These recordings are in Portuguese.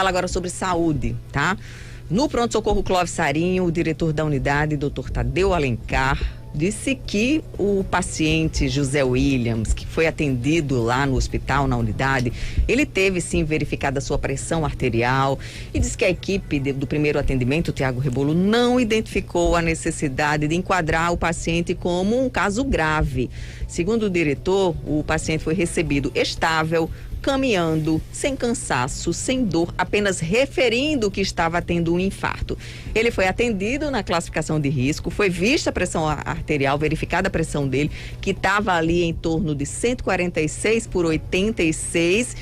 Fala agora sobre saúde, tá? No pronto-socorro Clóvis Sarinho, o diretor da unidade, Dr. Tadeu Alencar, disse que o paciente José Williams, que foi atendido lá no hospital, na unidade, ele teve sim verificada a sua pressão arterial e diz que a equipe do primeiro atendimento, o Tiago Rebolo, não identificou a necessidade de enquadrar o paciente como um caso grave. Segundo o diretor, o paciente foi recebido estável, caminhando, sem cansaço, sem dor, apenas referindo que estava tendo um infarto. Ele foi atendido na classificação de risco, foi vista a pressão arterial, verificada a pressão dele, que estava ali em torno de 146/86.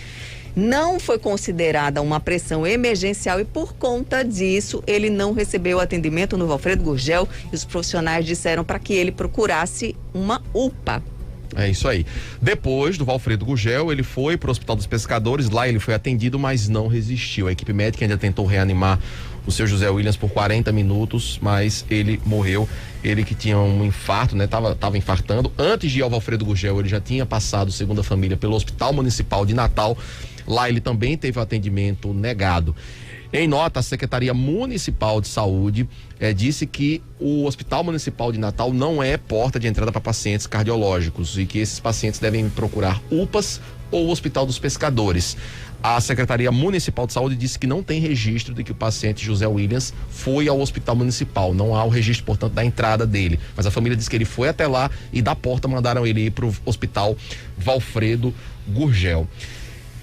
Não foi considerada uma pressão emergencial e, por conta disso, ele não recebeu atendimento no Valfredo Gurgel e os profissionais disseram para que ele procurasse uma UPA. É isso aí. Depois do Valfredo Gurgel, ele foi para o Hospital dos Pescadores. Lá ele foi atendido, mas não resistiu. A equipe médica ainda tentou reanimar o seu José Williams por 40 minutos, mas ele morreu. Ele que tinha um infarto, né? Tava infartando. Antes de ir ao Valfredo Gurgel, ele já tinha passado, segundo a família, pelo Hospital Municipal de Natal. Lá ele também teve o atendimento negado. Em nota, a Secretaria Municipal de Saúde disse que o Hospital Municipal de Natal não é porta de entrada para pacientes cardiológicos e que esses pacientes devem procurar UPAs ou o Hospital dos Pescadores. A Secretaria Municipal de Saúde disse que não tem registro de que o paciente José Williams foi ao Hospital Municipal. Não há o registro, portanto, da entrada dele. Mas a família disse que ele foi até lá e da porta mandaram ele ir para o Hospital Valfredo Gurgel.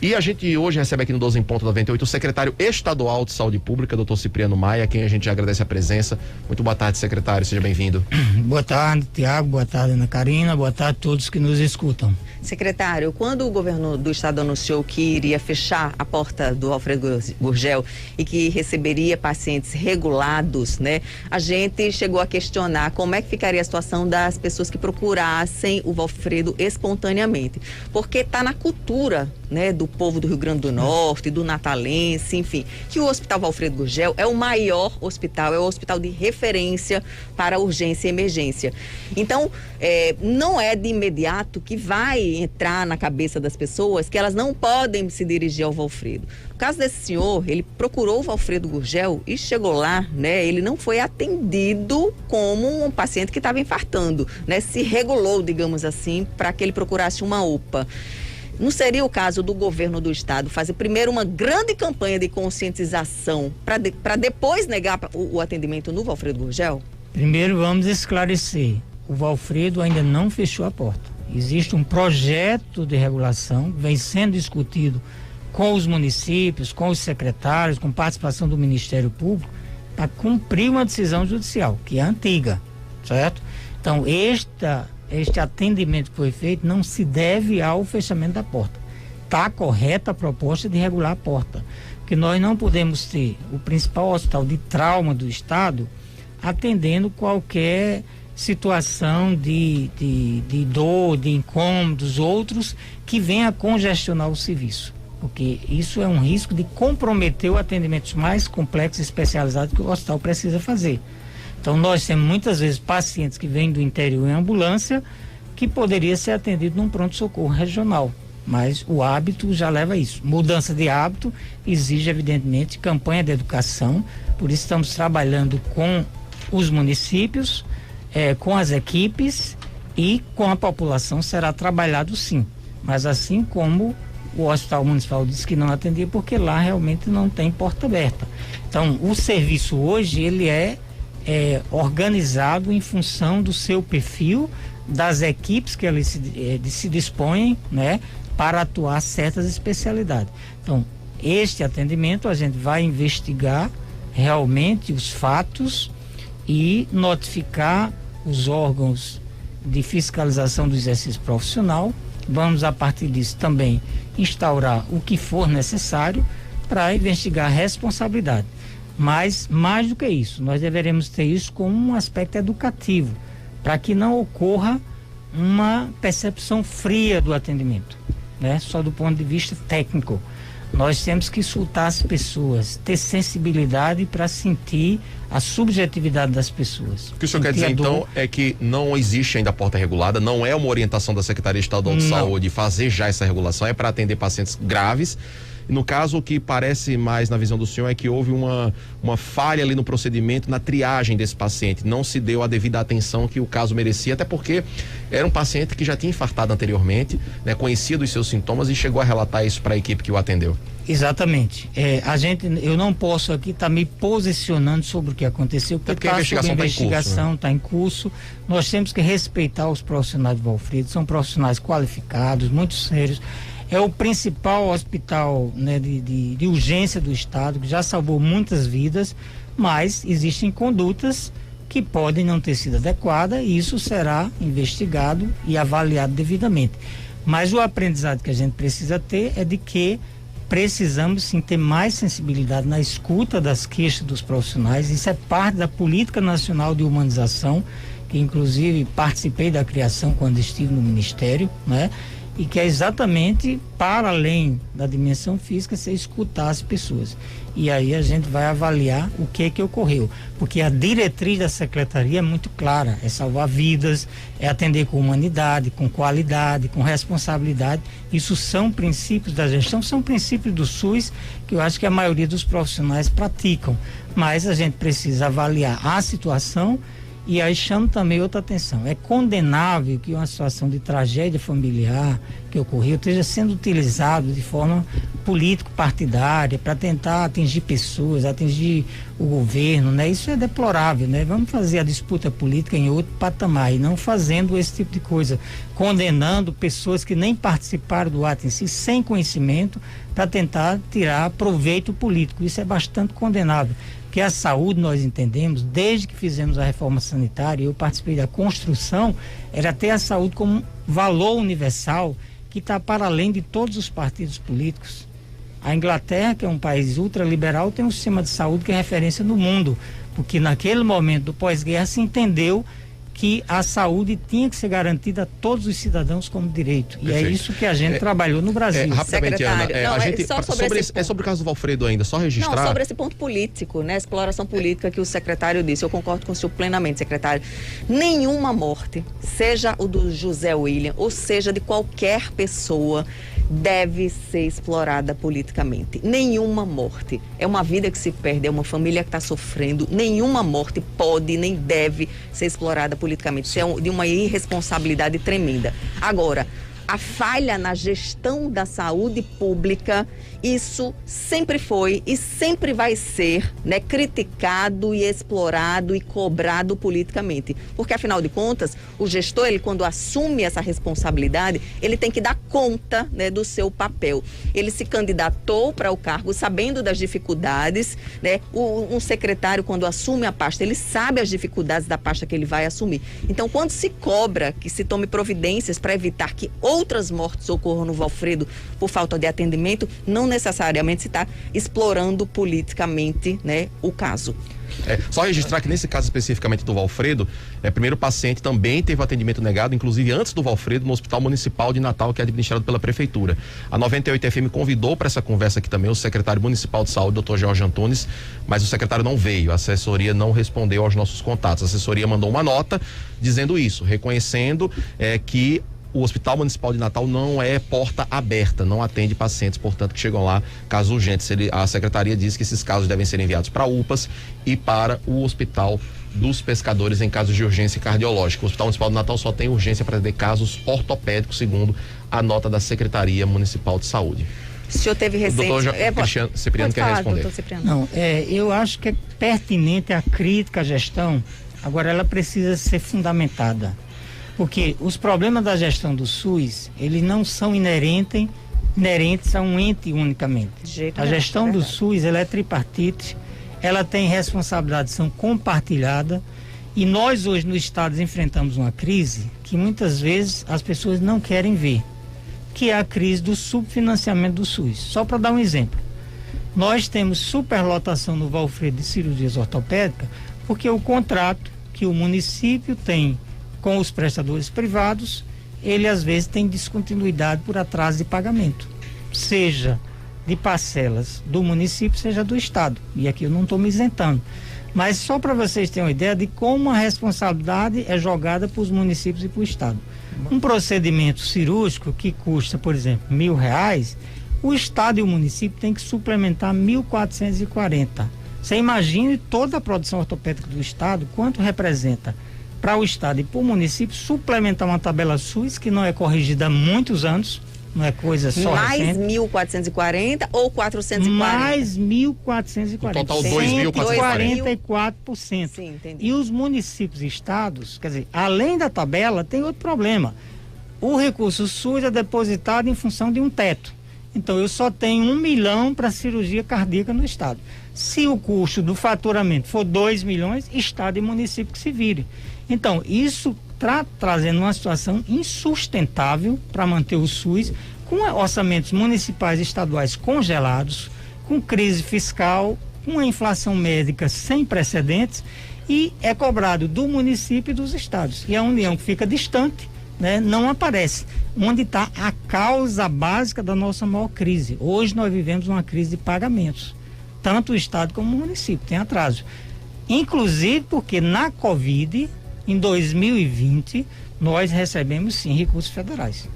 E a gente hoje recebe aqui no 12 em Ponto 98 o secretário estadual de Saúde Pública, doutor Cipriano Maia, a quem a gente agradece a presença. Muito boa tarde, secretário, seja bem-vindo. Boa tarde, Tiago, boa tarde, Ana Karina, boa tarde a todos que nos escutam. Secretário, quando o governo do estado anunciou que iria fechar a porta do Valfredo Gurgel e que receberia pacientes regulados, né? A gente chegou a questionar como é que ficaria a situação das pessoas que procurassem o Valfredo espontaneamente. Porque está na cultura, né, do povo do Rio Grande do Norte, do natalense, enfim, que o Hospital Valfredo Gurgel é o maior hospital, é o hospital de referência para urgência e emergência. Então, não é de imediato que vai entrar na cabeça das pessoas que elas não podem se dirigir ao Valfredo. No caso desse senhor, ele procurou o Valfredo Gurgel e chegou lá, né, ele não foi atendido como um paciente que estava infartando, né, se regulou, digamos assim, para que ele procurasse uma UPA. Não seria o caso do governo do estado fazer primeiro uma grande campanha de conscientização para depois negar o atendimento no Valfredo Gurgel? Primeiro vamos esclarecer, o Valfredo ainda não fechou a porta. Existe um projeto de regulação que vem sendo discutido com os municípios, com os secretários, com participação do Ministério Público, para cumprir uma decisão judicial, que é antiga, certo? Então, este atendimento que foi feito não se deve ao fechamento da porta. Está correta a proposta de regular a porta, porque nós não podemos ter o principal hospital de trauma do estado atendendo qualquer situação de dor, de incômodos, outros que venha congestionar o serviço, porque isso é um risco de comprometer o atendimento mais complexo e especializado que o hospital precisa fazer. Então nós temos muitas vezes pacientes que vêm do interior em ambulância que poderia ser atendido num pronto-socorro regional, mas o hábito já leva a isso. Mudança de hábito exige evidentemente campanha de educação, por isso estamos trabalhando com os municípios, com as equipes e com a população será trabalhado sim, mas assim como o Hospital Municipal disse que não atendia porque lá realmente não tem porta aberta. Então o serviço hoje ele é organizado em função do seu perfil, das equipes que eles se dispõem, né, para atuar certas especialidades. Então, este atendimento a gente vai investigar realmente os fatos e notificar os órgãos de fiscalização do exercício profissional. Vamos, a partir disso, também instaurar o que for necessário para investigar a responsabilidade. Mas, mais do que isso, nós deveremos ter isso como um aspecto educativo, para que não ocorra uma percepção fria do atendimento, né? Só do ponto de vista técnico. Nós temos que escutar as pessoas, ter sensibilidade para sentir a subjetividade das pessoas. O que o senhor quer dizer, então, é que não existe ainda a porta regulada, não é uma orientação da Secretaria Estadual de Saúde fazer já essa regulação, é para atender pacientes graves E no caso, o que parece mais na visão do senhor é que houve uma falha ali no procedimento, na triagem desse paciente. Não se deu a devida atenção que o caso merecia, até porque era um paciente que já tinha infartado anteriormente, né, conhecia dos seus sintomas e chegou a relatar isso para a equipe que o atendeu. Exatamente. Eu não posso aqui estar me posicionando sobre o que aconteceu, porque a investigação está em curso. Nós temos que respeitar os profissionais do Valfredo, são profissionais qualificados, muito sérios. É o principal hospital, né, de urgência do estado, que já salvou muitas vidas, mas existem condutas que podem não ter sido adequadas e isso será investigado e avaliado devidamente. Mas o aprendizado que a gente precisa ter é de que precisamos sim ter mais sensibilidade na escuta das queixas dos profissionais. Isso é parte da política nacional de humanização, que inclusive participei da criação quando estive no Ministério, né? E que é exatamente para além da dimensão física, você escutar as pessoas. E aí a gente vai avaliar o que ocorreu, porque a diretriz da secretaria é muito clara, é salvar vidas, é atender com humanidade, com qualidade, com responsabilidade. Isso são princípios da gestão, são princípios do SUS que eu acho que a maioria dos profissionais praticam, mas a gente precisa avaliar a situação. E aí chamo também outra atenção, é condenável que uma situação de tragédia familiar que ocorreu esteja sendo utilizado de forma político-partidária para tentar atingir pessoas, atingir o governo, né? Isso é deplorável, né? Vamos fazer a disputa política em outro patamar e não fazendo esse tipo de coisa, condenando pessoas que nem participaram do ato em si, sem conhecimento, para tentar tirar proveito político. Isso é bastante condenável. Que a saúde, nós entendemos, desde que fizemos a reforma sanitária, eu participei da construção, era ter a saúde como um valor universal que está para além de todos os partidos políticos. A Inglaterra, que é um país ultraliberal, tem um sistema de saúde que é referência no mundo, porque naquele momento do pós-guerra se entendeu que a saúde tinha que ser garantida a todos os cidadãos como direito. E Perfeito. É isso que a gente trabalhou no Brasil. Rapidamente, Ana, é sobre o caso do Valfredo ainda, só registrar. Não, sobre esse ponto político, né? Exploração política que o secretário disse. Eu concordo com o senhor plenamente, secretário. Nenhuma morte, seja o do José William, ou seja de qualquer pessoa, deve ser explorada politicamente. Nenhuma morte. É uma vida que se perde, é uma família que está sofrendo. Nenhuma morte pode nem deve ser explorada politicamente. Isso é de uma irresponsabilidade tremenda. Agora, a falha na gestão da saúde pública, isso sempre foi e sempre vai ser, né, criticado e explorado e cobrado politicamente. Porque, afinal de contas, o gestor, ele quando assume essa responsabilidade, ele tem que dar conta, né, do seu papel. Ele se candidatou para o cargo sabendo das dificuldades, né? Um secretário, quando assume a pasta, ele sabe as dificuldades da pasta que ele vai assumir. Então, quando se cobra que se tome providências para evitar que outras mortes ocorram no Valfredo por falta de atendimento, não necessariamente se está explorando politicamente, né, o caso. Só registrar que nesse caso especificamente do Valfredo, primeiro o paciente também teve atendimento negado, inclusive antes do Valfredo, no Hospital Municipal de Natal, que é administrado pela Prefeitura. A 98 FM convidou para essa conversa aqui também o secretário municipal de saúde, Dr. Jorge Antunes, mas o secretário não veio, a assessoria não respondeu aos nossos contatos. A assessoria mandou uma nota dizendo isso, reconhecendo que o Hospital Municipal de Natal não é porta aberta, não atende pacientes, portanto, que chegam lá, caso urgente. A secretaria diz que esses casos devem ser enviados para UPAs e para o Hospital dos Pescadores em casos de urgência cardiológica. O Hospital Municipal de Natal só tem urgência para atender casos ortopédicos, segundo a nota da Secretaria Municipal de Saúde. O senhor teve recente... O doutor Cipriano quer responder. Doutor Cipriano. Não, eu acho que é pertinente a crítica à gestão, agora ela precisa ser fundamentada. Porque os problemas da gestão do SUS, eles não são inerentes a um ente unicamente. A gestão do SUS, ela é tripartite, ela tem responsabilização compartilhada e nós hoje no estado enfrentamos uma crise que muitas vezes as pessoas não querem ver, que é a crise do subfinanciamento do SUS. Só para dar um exemplo, nós temos superlotação no Valfredo de cirurgias ortopédicas porque o contrato que o município tem com os prestadores privados, ele às vezes tem descontinuidade por atraso de pagamento, seja de parcelas do município, seja do estado. E aqui eu não estou me isentando. Mas só para vocês terem uma ideia de como a responsabilidade é jogada para os municípios e para o estado. Um procedimento cirúrgico que custa, por exemplo, R$1.000, O Estado e o município têm que suplementar 1.440. Você imagine toda a produção ortopédica do Estado, quanto representa para o Estado e para o município suplementar uma tabela SUS que não é corrigida há muitos anos, não é coisa só mais recente. 1.440 ou 440? Mais 1.440. Total 2.440. 44%. Sim, entendi. E os municípios e estados, quer dizer, além da tabela, tem outro problema. O recurso SUS é depositado em função de um teto. Então, eu só tenho 1 milhão para cirurgia cardíaca no estado. Se o custo do faturamento for 2 milhões, estado e município que se vire. Então, isso está trazendo uma situação insustentável para manter o SUS, com orçamentos municipais e estaduais congelados, com crise fiscal, com a inflação médica sem precedentes, e é cobrado do município e dos estados. E a União, que fica distante, né, não aparece. Onde está a causa básica da nossa maior crise. Hoje nós vivemos uma crise de pagamentos. Tanto o estado como o município tem atraso. Inclusive porque na Covid, em 2020, nós recebemos sim recursos federais.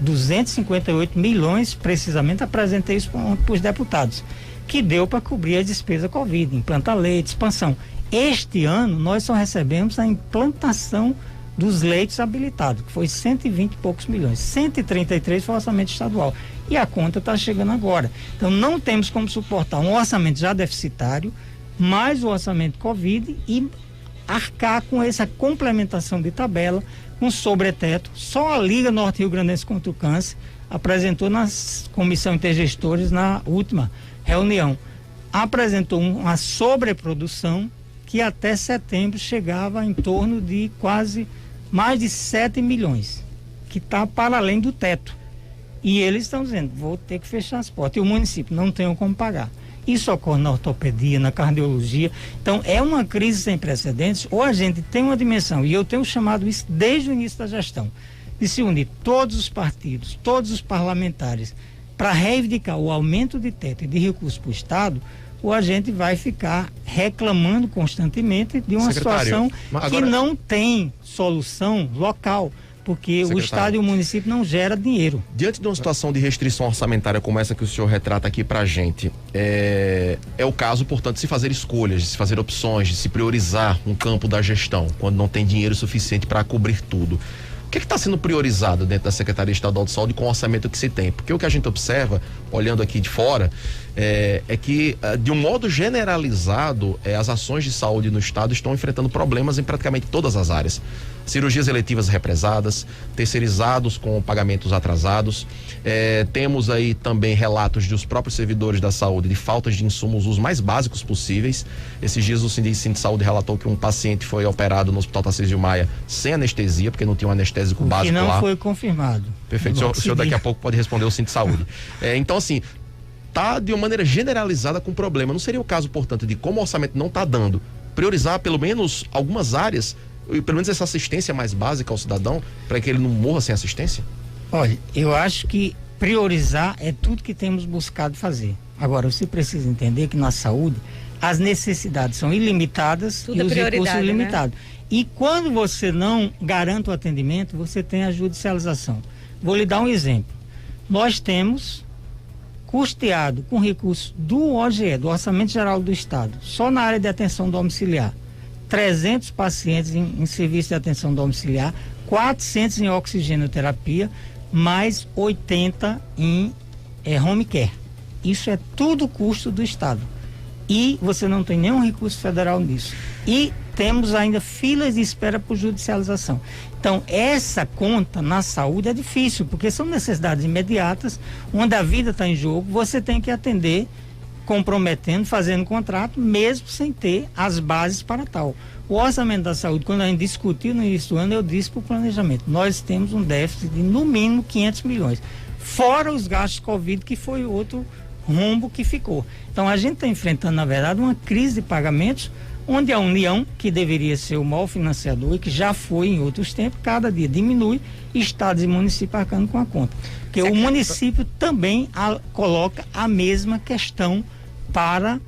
258 milhões, precisamente, apresentei isso para os deputados, que deu para cobrir a despesa Covid, implantar leite, expansão. Este ano nós só recebemos a implantação dos leitos habilitados, que foi 120 e poucos milhões. 133 foi o orçamento estadual. E a conta está chegando agora. Então não temos como suportar um orçamento já deficitário, mais o orçamento Covid e arcar com essa complementação de tabela, com sobreteto. Só a Liga Norte Rio Grandense contra o Câncer apresentou na comissão intergestores na última reunião. Apresentou uma sobreprodução que até setembro chegava em torno de quase mais de 7 milhões, que está para além do teto. E eles estão dizendo, vou ter que fechar as portas. E o município não tem como pagar. Isso ocorre na ortopedia, na cardiologia. Então, é uma crise sem precedentes, ou a gente tem uma dimensão, e eu tenho chamado isso desde o início da gestão, de se unir todos os partidos, todos os parlamentares, para reivindicar o aumento de teto e de recursos para o Estado, ou a gente vai ficar reclamando constantemente de uma situação que não tem solução local, porque o Estado e o município não geram dinheiro. Diante de uma situação de restrição orçamentária como essa que o senhor retrata aqui pra gente, é o caso, portanto, de se fazer escolhas, de se fazer opções, de se priorizar um campo da gestão, quando não tem dinheiro suficiente para cobrir tudo. O que está sendo priorizado dentro da Secretaria Estadual de Saúde com o orçamento que se tem? Porque o que a gente observa, olhando aqui de fora, é que, de um modo generalizado, as ações de saúde no estado estão enfrentando problemas em praticamente todas as áreas. Cirurgias eletivas represadas, terceirizados com pagamentos atrasados. Temos aí também relatos dos próprios servidores da saúde de faltas de insumos os mais básicos possíveis. Esses dias o Sindicato de Saúde relatou que um paciente foi operado no Hospital Tarcísio Maia sem anestesia, porque não tinha um anestésico básico lá. Que não foi confirmado. Perfeito, o senhor daqui a pouco pode responder o Sindicato de Saúde. Então, assim, tá de uma maneira generalizada com problema. Não seria o caso, portanto, de como o orçamento não está dando, priorizar pelo menos algumas áreas, e pelo menos essa assistência mais básica ao cidadão, para que ele não morra sem assistência? Olha, eu acho que priorizar é tudo que temos buscado fazer. Agora, você precisa entender que na saúde as necessidades são ilimitadas e os recursos limitados. Né? E quando você não garante o atendimento, você tem a judicialização. Vou lhe dar um exemplo. Nós temos custeado com recursos do OGE, do Orçamento Geral do Estado, só na área de atenção domiciliar, 300 pacientes em serviço de atenção domiciliar, 400 em oxigenoterapia, mais 80 em home care. Isso é tudo custo do Estado. E você não tem nenhum recurso federal nisso. E temos ainda filas de espera por judicialização. Então, essa conta na saúde é difícil, porque são necessidades imediatas, onde a vida está em jogo, você tem que atender comprometendo, fazendo contrato, mesmo sem ter as bases para tal. O orçamento da saúde, quando a gente discutiu no início do ano, eu disse para o planejamento, nós temos um déficit de no mínimo 500 milhões, fora os gastos Covid, que foi outro rombo que ficou. Então a gente está enfrentando, na verdade, uma crise de pagamentos, onde a União, que deveria ser o maior financiador e que já foi em outros tempos, cada dia diminui, estados e municípios arcando com a conta. Porque o município também coloca a mesma questão para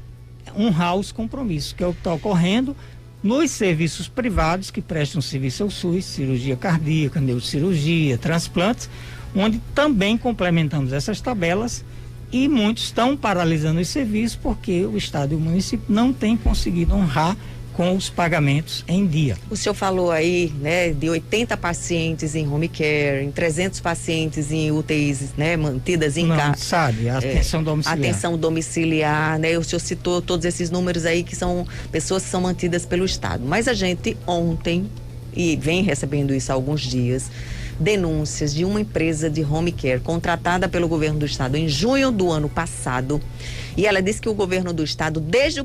honrar os compromissos, que é o que está ocorrendo nos serviços privados que prestam serviço ao SUS, cirurgia cardíaca, neurocirurgia, transplantes, onde também complementamos essas tabelas E muitos estão paralisando os serviços porque o Estado e o município não têm conseguido honrar com os pagamentos em dia. O senhor falou aí, né, de 80 pacientes em home care, em 300 pacientes em UTIs, né, mantidas em casa. Sabe, a atenção domiciliar. Atenção domiciliar, né? O senhor citou todos esses números aí que são pessoas que são mantidas pelo Estado. Mas a gente ontem, e vem recebendo isso há alguns dias, denúncias de uma empresa de home care contratada pelo governo do Estado em junho do ano passado. E ela disse que o governo do Estado, desde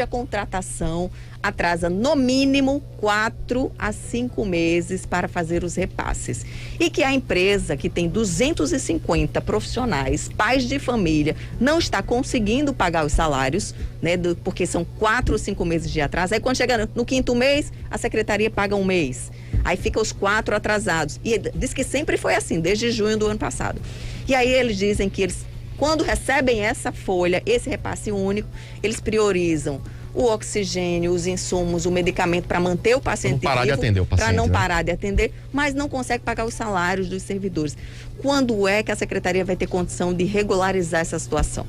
a contratação, atrasa no mínimo 4 a 5 meses para fazer os repasses. E que a empresa, que tem 250 profissionais, pais de família, não está conseguindo pagar os salários, né, porque são 4 ou 5 meses de atraso. Aí quando chega no 5º mês, a secretaria paga 1 mês. Aí fica os 4 atrasados. E diz que sempre foi assim, desde junho do ano passado. E aí eles dizem que quando recebem essa folha, esse repasse único, eles priorizam o oxigênio, os insumos, o medicamento para manter o paciente vivo, para não parar de atender, mas não consegue pagar os salários dos servidores. Quando é que a secretaria vai ter condição de regularizar essa situação?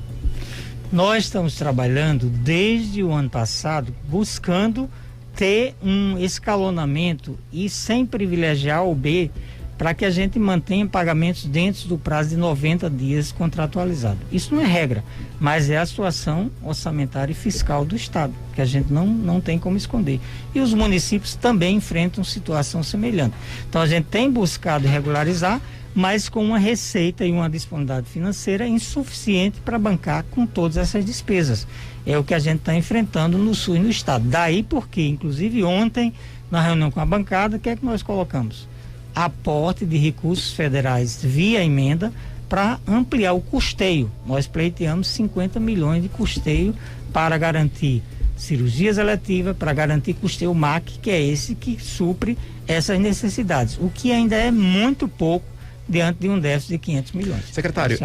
Nós estamos trabalhando desde o ano passado, buscando ter um escalonamento e sem privilegiar o B, para que a gente mantenha pagamentos dentro do prazo de 90 dias contratualizado. Isso não é regra, mas é a situação orçamentária e fiscal do Estado, que a gente não tem como esconder. E os municípios também enfrentam situação semelhante. Então a gente tem buscado regularizar, mas com uma receita e uma disponibilidade financeira insuficiente para bancar com todas essas despesas. É o que a gente está enfrentando no Sul e no Estado. Daí porque, inclusive ontem, na reunião com a bancada, o que é que nós colocamos? Aporte de recursos federais via emenda para ampliar o custeio. Nós pleiteamos 50 milhões de custeio para garantir cirurgias eletivas, para garantir custeio MAC, que é esse que supre essas necessidades, o que ainda é muito pouco diante de um déficit de 500 milhões. Secretário,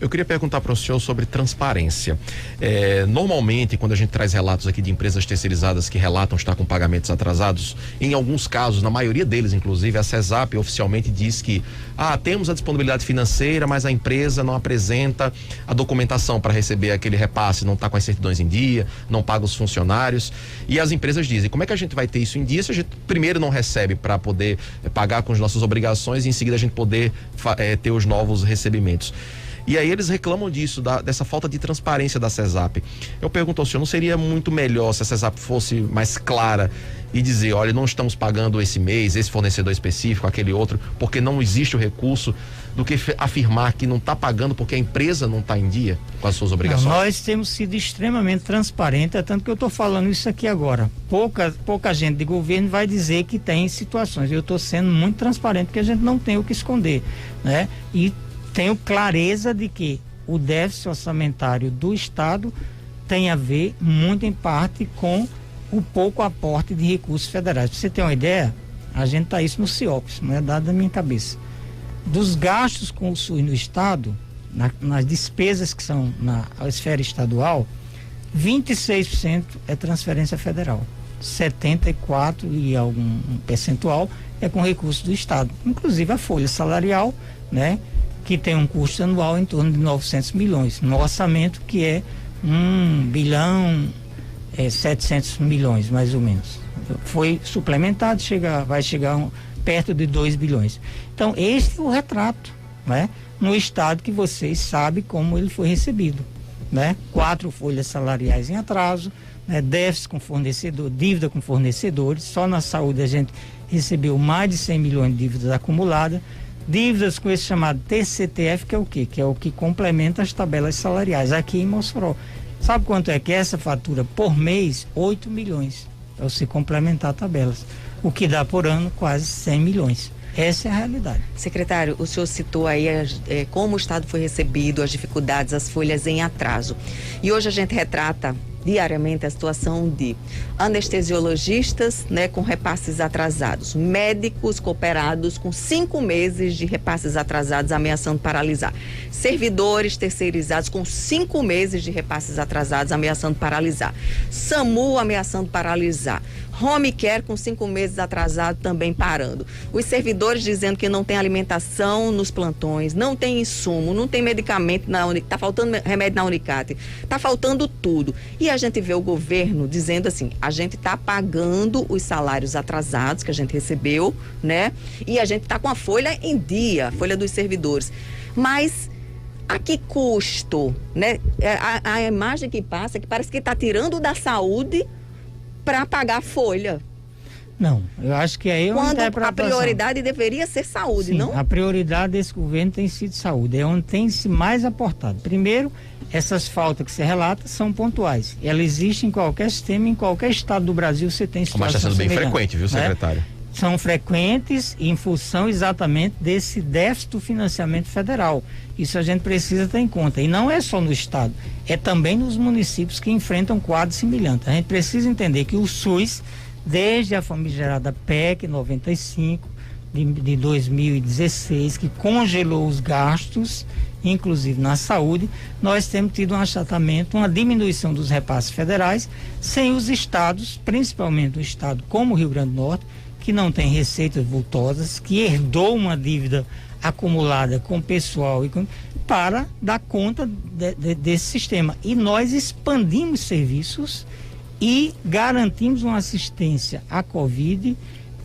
eu queria perguntar para o senhor sobre transparência. Normalmente, quando a gente traz relatos aqui de empresas terceirizadas que relatam estar com pagamentos atrasados, em alguns casos, na maioria deles, inclusive, a CESAP oficialmente diz que temos a disponibilidade financeira, mas a empresa não apresenta a documentação para receber aquele repasse, não está com as certidões em dia, não paga os funcionários. E as empresas dizem, como é que a gente vai ter isso em dia se a gente primeiro não recebe para poder pagar com as nossas obrigações e em seguida a gente poder ter os novos recebimentos. E aí eles reclamam disso, dessa falta de transparência da CESAP. Eu pergunto ao senhor, não seria muito melhor se a CESAP fosse mais clara e dizer, olha, não estamos pagando esse mês, esse fornecedor específico, aquele outro, porque não existe o recurso, do que afirmar que não está pagando porque a empresa não está em dia com as suas obrigações? Nós temos sido extremamente transparentes, é tanto que eu estou falando isso aqui agora. Pouca gente de governo vai dizer que tem situações. Eu estou sendo muito transparente porque a gente não tem o que esconder, né? E tenho clareza de que o déficit orçamentário do Estado tem a ver muito em parte com o pouco aporte de recursos federais. Para você ter uma ideia, a gente está isso no CIOPS, não é dado da minha cabeça. Dos gastos com o SUS no Estado, nas despesas que são na esfera estadual, 26% é transferência federal, 74% e algum percentual é com recursos do Estado, inclusive a folha salarial, né, que tem um custo anual em torno de 900 milhões, no orçamento que é 1 bilhão 700 milhões, mais ou menos. Foi suplementado, vai chegar perto de 2 bilhões. Então, este é o retrato, né? No Estado que vocês sabem como ele foi recebido, né? 4 folhas salariais em atraso, né? Déficit com fornecedor, dívida com fornecedores. Só na saúde a gente recebeu mais de 100 milhões de dívidas acumuladas. Dívidas com esse chamado TCTF, que é o quê? Que é o que complementa as tabelas salariais aqui em Mossoró. Sabe quanto é que é essa fatura por mês? 8 milhões, para você complementar tabelas. O que dá por ano quase 100 milhões. Essa é a realidade. Secretário, o senhor citou aí como o Estado foi recebido, as dificuldades, as folhas em atraso. E hoje a gente retrata diariamente a situação de anestesiologistas, né, com repasses atrasados, médicos cooperados com 5 meses de repasses atrasados ameaçando paralisar, servidores terceirizados com 5 meses de repasses atrasados ameaçando paralisar, SAMU ameaçando paralisar, Home care com 5 meses atrasado também parando. Os servidores dizendo que não tem alimentação nos plantões, não tem insumo, não tem medicamento, tá faltando remédio na Unicate, tá faltando tudo. E a gente vê o governo dizendo assim, a gente tá pagando os salários atrasados que a gente recebeu, né? E a gente tá com a folha em dia, a folha dos servidores. Mas a que custo, né? A imagem que passa é que parece que está tirando da saúde para pagar a folha. Não, eu acho que aí é uma interpretação. Quando a prioridade deveria ser saúde, sim, não? A prioridade desse governo tem sido saúde, é onde tem se mais aportado. Primeiro, essas faltas que você relata são pontuais. Ela existe em qualquer sistema, em qualquer estado do Brasil você tem situação. Mas está sendo bem semelhante, frequente, viu, secretário? São frequentes em função exatamente desse déficit do financiamento federal. Isso a gente precisa ter em conta. E não é só no estado, é também nos municípios que enfrentam quadros semelhantes. A gente precisa entender que o SUS, desde a famigerada PEC 95 de 2016, que congelou os gastos, inclusive na saúde, nós temos tido um achatamento, uma diminuição dos repasses federais, sem os estados, principalmente o estado como o Rio Grande do Norte, que não tem receitas vultosas, que herdou uma dívida acumulada com o pessoal e para dar conta desse sistema. E nós expandimos serviços e garantimos uma assistência à Covid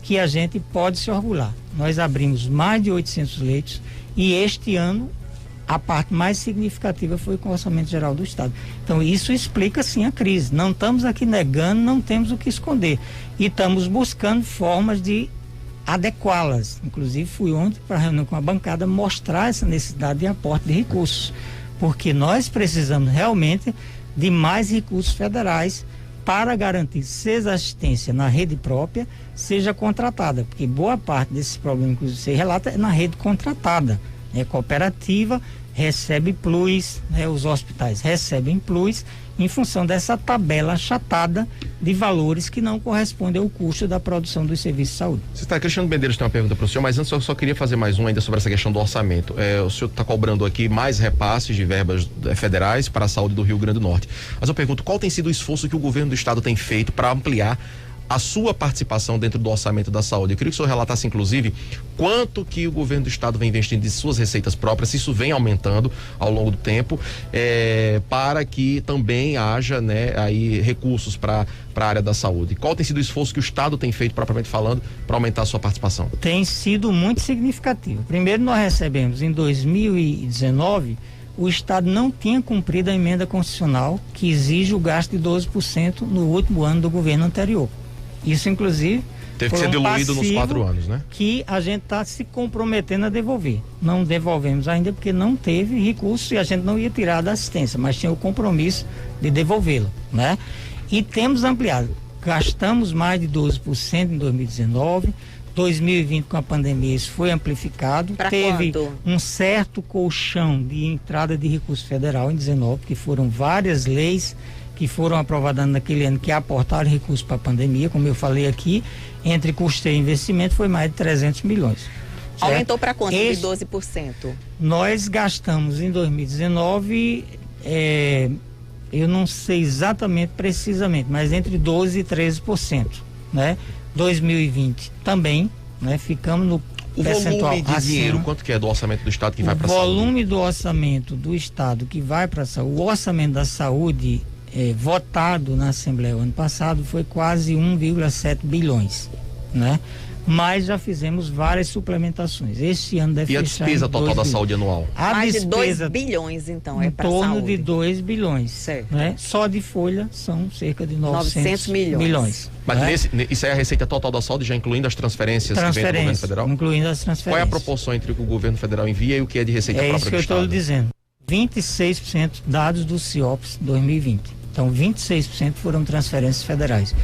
que a gente pode se orgulhar. Nós abrimos mais de 800 leitos e este ano a parte mais significativa foi com o Orçamento Geral do Estado. Então isso explica sim a crise. Não estamos aqui negando, não temos o que esconder. E estamos buscando formas de adequá-las. Inclusive fui ontem para a reunião com a bancada mostrar essa necessidade de aporte de recursos. Porque nós precisamos realmente de mais recursos federais para garantir seja assistência na rede própria, seja contratada. Porque boa parte desses problemas, inclusive, você relata, é na rede contratada. Cooperativa recebe plus, os hospitais recebem plus em função dessa tabela achatada de valores que não correspondem ao custo da produção dos serviços de saúde. Cristiano Medeiros tem uma pergunta para o senhor, mas antes eu só queria fazer mais uma ainda sobre essa questão do orçamento. O senhor está cobrando aqui mais repasses de verbas federais para a saúde do Rio Grande do Norte. Mas eu pergunto, qual tem sido o esforço que o governo do estado tem feito para ampliar a sua participação dentro do orçamento da saúde? Eu queria que o senhor relatasse, inclusive, quanto que o governo do estado vem investindo de suas receitas próprias, se isso vem aumentando ao longo do tempo, para que também haja, aí recursos para a área da saúde. Qual tem sido o esforço que o estado tem feito, propriamente falando, para aumentar a sua participação? Tem sido muito significativo. Primeiro, nós recebemos em 2019, o estado não tinha cumprido a emenda constitucional que exige o gasto de 12% no último ano do governo anterior. Isso, inclusive, teve que ser diluído nos 4 anos, né? Que a gente está se comprometendo a devolver. Não devolvemos ainda porque não teve recurso e a gente não ia tirar da assistência, mas tinha o compromisso de devolvê-lo, né? E temos ampliado. Gastamos mais de 12% em 2019. 2020 com a pandemia isso foi amplificado. Teve um certo colchão de entrada de recurso federal em 19, que foram várias leis que foram aprovadas naquele ano que aportaram recursos para a pandemia, como eu falei aqui, entre custeio e investimento foi mais de 300 milhões. Certo? Aumentou para quanto de 12%? Nós gastamos em 2019, eu não sei exatamente, precisamente, mas entre 12% e 13%, né? 2020 também, ficamos no percentual volume de dinheiro, quanto que é do orçamento do estado que vai para a saúde? O volume do orçamento do estado que vai para a saúde, o orçamento da saúde votado na Assembleia o ano passado foi quase 1,7 bilhões, né? Mas já fizemos várias suplementações. Este ano deve fechar. E a despesa total da saúde anual? Mais de 2 bilhões, então, é para a saúde. Em torno de 2 bilhões. Certo. Né? Só de folha são cerca de 900 milhões. Mas isso é a receita total da saúde, já incluindo as transferências que vem do governo federal? Incluindo as transferências. Qual é a proporção entre o que o governo federal envia e o que é de receita própria do estado? É isso que eu estou dizendo. 26% dados do CIOPS 2020. Então, 26% foram transferências federais.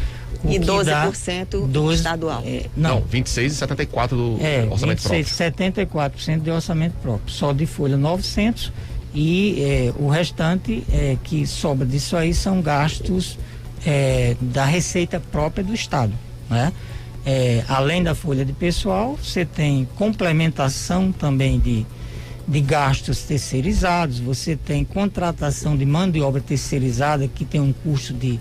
E 12% estadual. Não, 26 e 74 do orçamento 26, próprio. 74% de orçamento próprio. Só de folha 900 e o restante que sobra disso aí são gastos da receita própria do estado, né? Além da folha de pessoal, você tem complementação também de gastos terceirizados, você tem contratação de mão de obra terceirizada que tem um custo de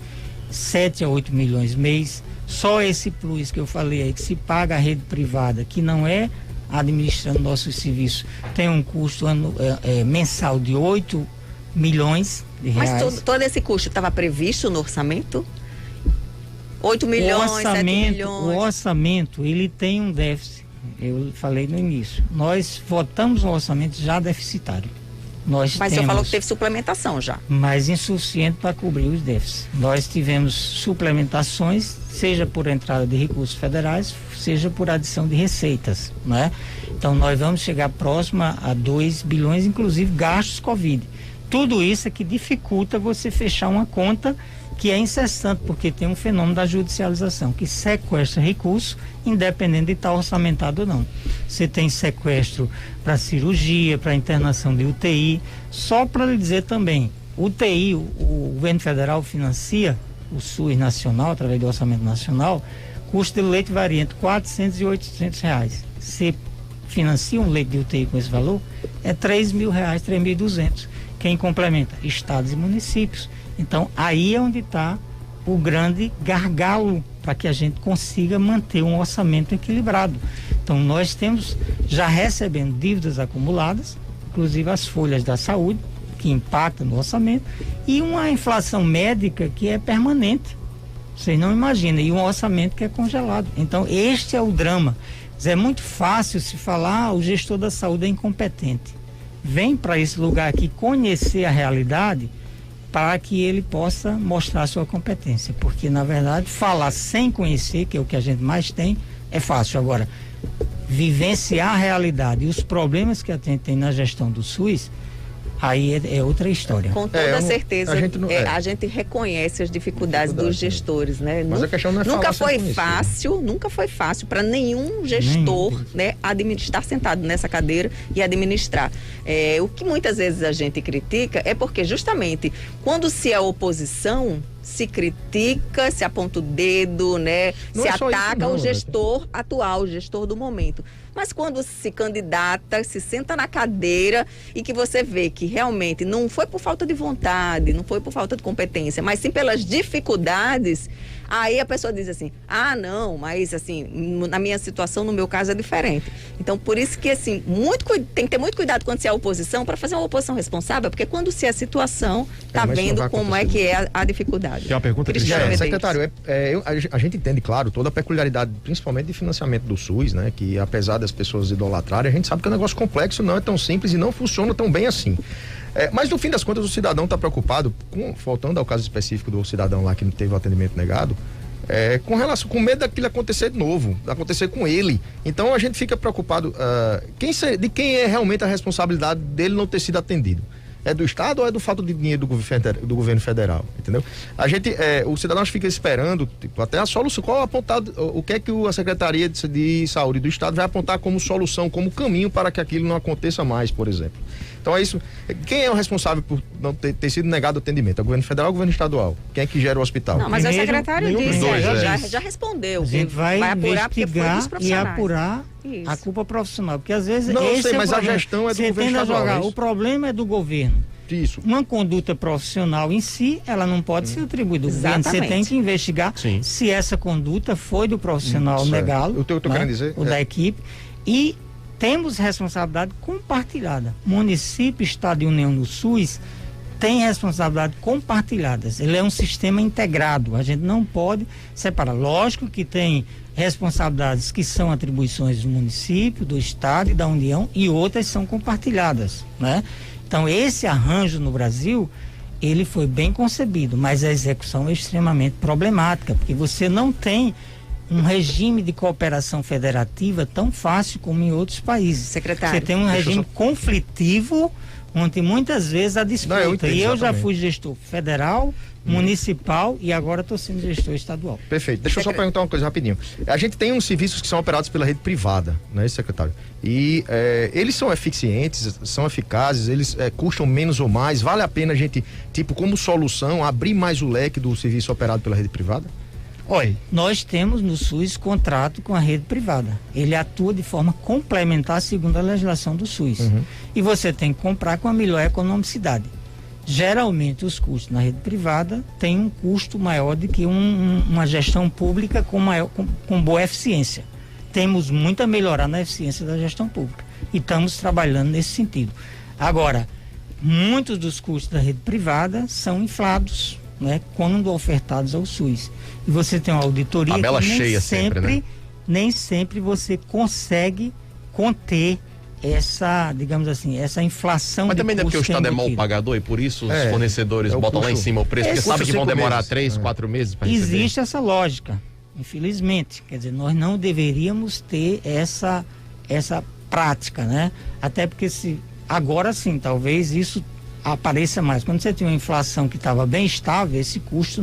7 a 8 milhões mês, Só esse plus que eu falei aí, que se paga a rede privada, que não é administrando nossos serviços, tem um custo mensal de 8 milhões de reais. Mas todo esse custo estava previsto no orçamento? 8 milhões, 7 milhões? O orçamento, ele tem um déficit. Eu falei no início. Nós votamos um orçamento já deficitário. Mas eu falo que teve suplementação já. Mas insuficiente para cobrir os déficits. Nós tivemos suplementações, seja por entrada de recursos federais, seja por adição de receitas, né? Então nós vamos chegar próximo a 2 bilhões, inclusive gastos Covid. Tudo isso é que dificulta você fechar uma conta que é incessante, porque tem um fenômeno da judicialização, que sequestra recursos, independente de estar orçamentado ou não. Você tem sequestro para cirurgia, para internação de UTI. Só para lhe dizer também, UTI, o governo federal financia o SUS nacional, através do orçamento nacional, custo de leite varia entre 400 e 800 reais. Se financia um leite de UTI com esse valor, é 3 mil reais, 3.200. Quem complementa? Estados e municípios. Então, aí é onde está o grande gargalo para que a gente consiga manter um orçamento equilibrado. Então, nós temos já recebendo dívidas acumuladas, inclusive as folhas da saúde, que impactam no orçamento, e uma inflação médica que é permanente. Vocês não imaginam, e um orçamento que é congelado. Então, este é o drama. É muito fácil se falar, o gestor da saúde é incompetente. Vem para esse lugar aqui conhecer a realidade para que ele possa mostrar sua competência, porque na verdade falar sem conhecer, que é o que a gente mais tem, é fácil. Agora, vivenciar a realidade e os problemas que a gente tem na gestão do SUS, aí é outra história. Com toda certeza, a gente reconhece as dificuldades dos gestores, né? Mas a questão não é nunca foi fácil para nenhum gestor, né, estar sentado nessa cadeira e administrar. O que muitas vezes a gente critica é porque justamente quando se é oposição, se critica, se aponta o dedo, né? Se ataca o gestor atual, o gestor do momento. Mas quando se candidata, se senta na cadeira e que você vê que realmente não foi por falta de vontade, não foi por falta de competência, mas sim pelas dificuldades, aí a pessoa diz assim, não, mas assim, na minha situação, no meu caso é diferente. Então, por isso que assim, tem que ter muito cuidado quando se é oposição, para fazer uma oposição responsável, porque quando se é situação, tá vendo como é que é a dificuldade. Tem uma pergunta, Cristiano. Secretário, a gente entende, claro, toda a peculiaridade, principalmente de financiamento do SUS, né, que apesar das pessoas idolatrarem, a gente sabe que é um negócio complexo, não é tão simples e não funciona tão bem assim. Mas no fim das contas o cidadão está preocupado, voltando ao caso específico do cidadão lá que não teve o atendimento negado, com medo daquilo acontecer de novo, acontecer com ele. Então a gente fica preocupado de quem é realmente a responsabilidade dele não ter sido atendido. É do Estado ou é do fato de dinheiro do governo federal, entendeu? O cidadão fica esperando, até a solução, o que é que a Secretaria de Saúde do Estado vai apontar como solução, como caminho para que aquilo não aconteça mais, por exemplo. Então é isso. Quem é o responsável por não ter sido negado o atendimento? É o governo federal ou o governo estadual? Quem é que gera o hospital? Não, mas o secretário disse, já respondeu. A gente vai apurar investigar e apurar a culpa profissional, porque às vezes mas a gestão é do governo estadual. O problema é do governo. Isso. Uma conduta profissional em si, ela não pode ser atribuída ao governo. Você tem que investigar se essa conduta foi do profissional negá-lo, ou da equipe, e temos responsabilidade compartilhada. Município, Estado e União no SUS têm responsabilidade compartilhadas. Ele é um sistema integrado. A gente não pode separar. Lógico que tem responsabilidades que são atribuições do município, do Estado e da União, e outras são compartilhadas, né? Então, esse arranjo no Brasil, ele foi bem concebido, mas a execução é extremamente problemática, porque você não tem um regime de cooperação federativa tão fácil como em outros países. Secretário, você tem um regime conflitivo, onde muitas vezes a disputa. E eu já fui gestor federal, municipal e agora estou sendo gestor estadual. Perfeito. Deixa eu só perguntar uma coisa rapidinho. A gente tem uns serviços que são operados pela rede privada, né, secretário? E eles são eficientes, são eficazes, eles custam menos ou mais. Vale a pena a gente, como solução, abrir mais o leque do serviço operado pela rede privada? Olha, nós temos no SUS contrato com a rede privada. Ele atua de forma complementar segundo a legislação do SUS. E você tem que comprar com a melhor economicidade. Geralmente os custos na rede privada têm um custo maior do que uma gestão pública com boa eficiência. Temos muito a melhorar na eficiência da gestão pública e estamos trabalhando nesse sentido. Agora, muitos dos custos da rede privada são inflados, né, quando ofertados ao SUS. E você tem uma auditoria tabela que cheia sempre, né? Nem sempre você consegue conter essa, digamos assim, essa inflação. Mas também não é porque o Estado é mal embutido. pagador e por isso os fornecedores botam lá em cima o preço, porque sabe que vão demorar 3, 4 meses para receber. Existe essa lógica, infelizmente. Quer dizer, nós não deveríamos ter essa prática, né? Até porque agora sim, talvez isso apareça mais. Quando você tinha uma inflação que estava bem estável, esse custo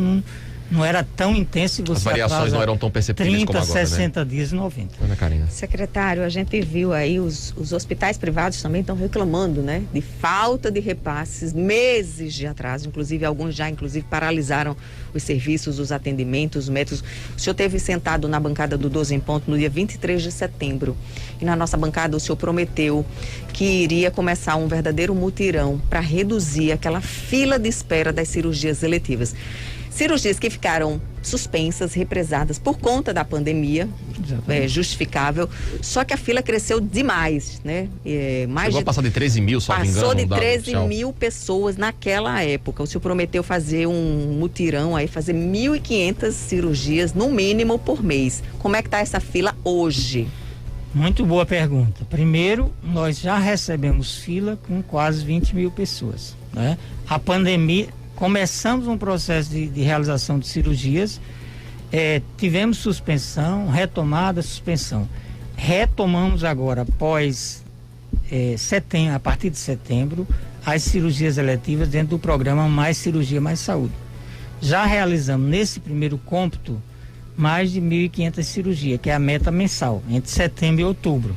não era tão intenso e você as variações não eram tão perceptíveis 30, como agora, 60 dias e 90. Ana Karina. Secretário, a gente viu aí os hospitais privados também estão reclamando, né, de falta de repasses, meses de atraso, inclusive alguns já paralisaram os serviços, os atendimentos, os métodos. O senhor esteve sentado na bancada do 12 em Ponto no dia 23 de setembro e na nossa bancada o senhor prometeu que iria começar um verdadeiro mutirão para reduzir aquela fila de espera das cirurgias eletivas. Cirurgias que ficaram suspensas, represadas por conta da pandemia, justificável, só que a fila cresceu demais, né? Chegou a passar de 13 mil, só me engano. Passou de 13 mil pessoas naquela época. O senhor prometeu fazer um mutirão aí, fazer 1.500 cirurgias, no mínimo, por mês. Como é que está essa fila hoje? Muito boa pergunta. Primeiro, nós já recebemos fila com quase 20 mil pessoas, né? A pandemia... Começamos um processo de realização de cirurgias, tivemos suspensão, retomada, suspensão. Retomamos agora, após setembro, a partir de setembro, as cirurgias eletivas dentro do programa Mais Cirurgia, Mais Saúde. Já realizamos nesse primeiro cômputo mais de 1.500 cirurgias, que é a meta mensal, entre setembro e outubro.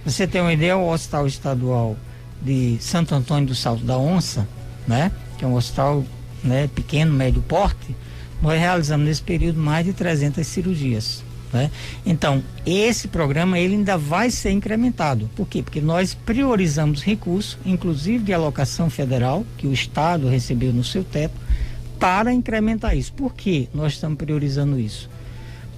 Você tem uma ideia, o Hospital Estadual de Santo Antônio do Salto da Onça, né, que é um hospital, né, pequeno, médio porte, nós realizamos nesse período mais de 300 cirurgias, né? Então, esse programa ele ainda vai ser incrementado. Por quê? Porque nós priorizamos recursos, inclusive de alocação federal, que o Estado recebeu no seu teto, para incrementar isso. Por que nós estamos priorizando isso?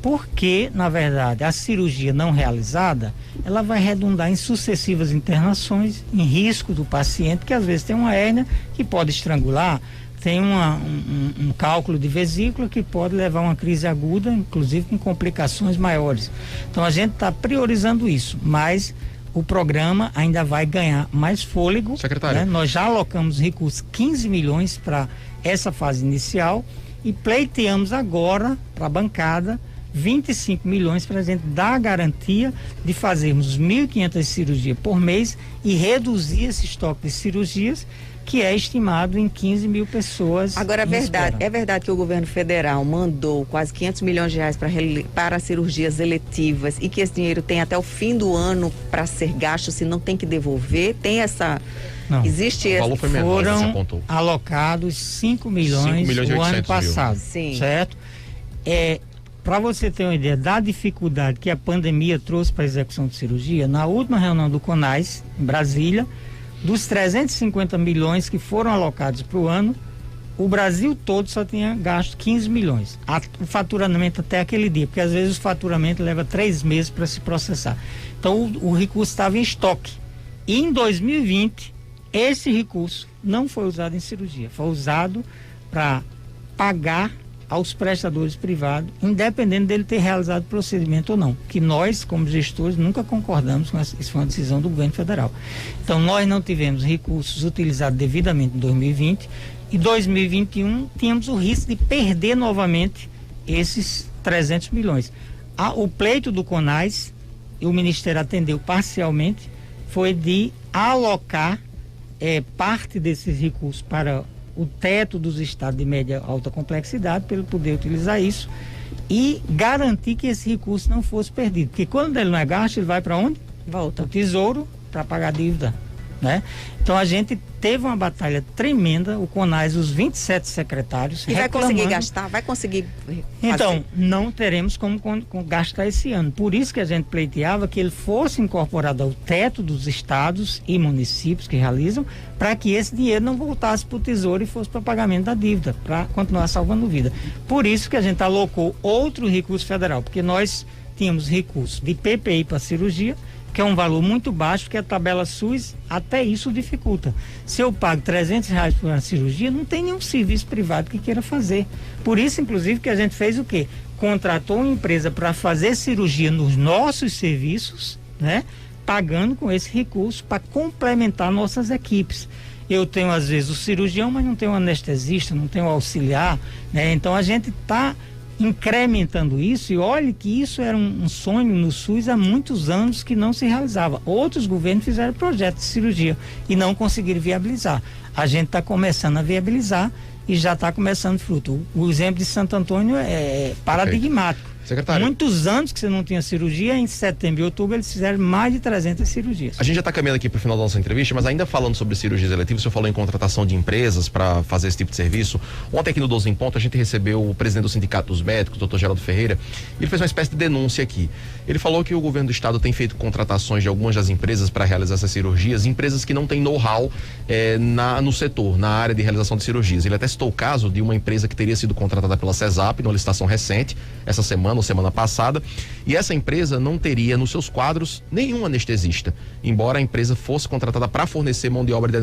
Porque, na verdade, a cirurgia não realizada, ela vai redundar em sucessivas internações, em risco do paciente, que às vezes tem uma hérnia que pode estrangular, tem um cálculo de vesícula que pode levar a uma crise aguda, inclusive com complicações maiores. Então a gente está priorizando isso, mas o programa ainda vai ganhar mais fôlego. Secretário. Né? Nós já alocamos recursos, 15 milhões para essa fase inicial e pleiteamos agora para a bancada 25 milhões para a gente dar a garantia de fazermos 1.500 cirurgias por mês e reduzir esse estoque de cirurgias, que é estimado em 15 mil pessoas. Agora, é verdade que o governo federal mandou quase 500 milhões de reais para cirurgias eletivas e que esse dinheiro tem até o fim do ano para ser gasto, se não tem que devolver? Tem essa... Não. Existe esse... Foram alocados 5 milhões o ano passado, certo? Para você ter uma ideia da dificuldade que a pandemia trouxe para a execução de cirurgia, na última reunião do CONAS, em Brasília, dos 350 milhões que foram alocados para o ano, o Brasil todo só tinha gasto 15 milhões. O faturamento até aquele dia, porque às vezes o faturamento leva 3 meses para se processar. Então o recurso estava em estoque. E em 2020, esse recurso não foi usado em cirurgia, foi usado para pagar aos prestadores privados, independente dele ter realizado o procedimento ou não, que nós, como gestores, nunca concordamos com isso, foi uma decisão do governo federal. Então, nós não tivemos recursos utilizados devidamente em 2020 e 2021 tínhamos o risco de perder novamente esses 300 milhões. O pleito do CONAS, e o Ministério atendeu parcialmente, foi de alocar parte desses recursos para o teto dos estados de média e alta complexidade, para ele poder utilizar isso e garantir que esse recurso não fosse perdido. Porque quando ele não é gasto, ele vai para onde? Volta. O Tesouro, para pagar a dívida, né? Então a gente teve uma batalha tremenda, o CONAS, os 27 secretários. E vai conseguir gastar? Vai conseguir fazer? Então, não teremos como gastar esse ano. Por isso que a gente pleiteava que ele fosse incorporado ao teto dos estados e municípios que realizam, para que esse dinheiro não voltasse para o Tesouro e fosse para pagamento da dívida, para continuar salvando vida. Por isso que a gente alocou outro recurso federal, porque nós tínhamos recurso de PPI para cirurgia, que é um valor muito baixo, porque a tabela SUS até isso dificulta. Se eu pago R$300 por uma cirurgia, não tem nenhum serviço privado que queira fazer. Por isso, inclusive, que a gente fez o quê? Contratou uma empresa para fazer cirurgia nos nossos serviços, né? Pagando com esse recurso para complementar nossas equipes. Eu tenho, às vezes, o cirurgião, mas não tenho o anestesista, não tenho o auxiliar, né? Então, a gente está incrementando isso, e olhe que isso era um sonho no SUS há muitos anos que não se realizava. Outros governos fizeram projetos de cirurgia e não conseguiram viabilizar. A gente está começando a viabilizar e já está começando fruto. O exemplo de Santo Antônio é paradigmático. Secretário, muitos anos que você não tinha cirurgia, em setembro e outubro eles fizeram mais de 300 cirurgias. A gente já está caminhando aqui para o final da nossa entrevista, mas ainda falando sobre cirurgias eletivas, o senhor falou em contratação de empresas para fazer esse tipo de serviço. Ontem aqui no 12 em Ponto a gente recebeu o presidente do Sindicato dos Médicos, Dr. Geraldo Ferreira, e ele fez uma espécie de denúncia aqui. Ele falou que o governo do estado tem feito contratações de algumas das empresas para realizar essas cirurgias, empresas que não têm know-how no setor, na área de realização de cirurgias. Ele até citou o caso de uma empresa que teria sido contratada pela CESAP numa licitação recente, essa semana ou semana passada, e essa empresa não teria nos seus quadros nenhum anestesista, embora a empresa fosse contratada para fornecer mão de obra de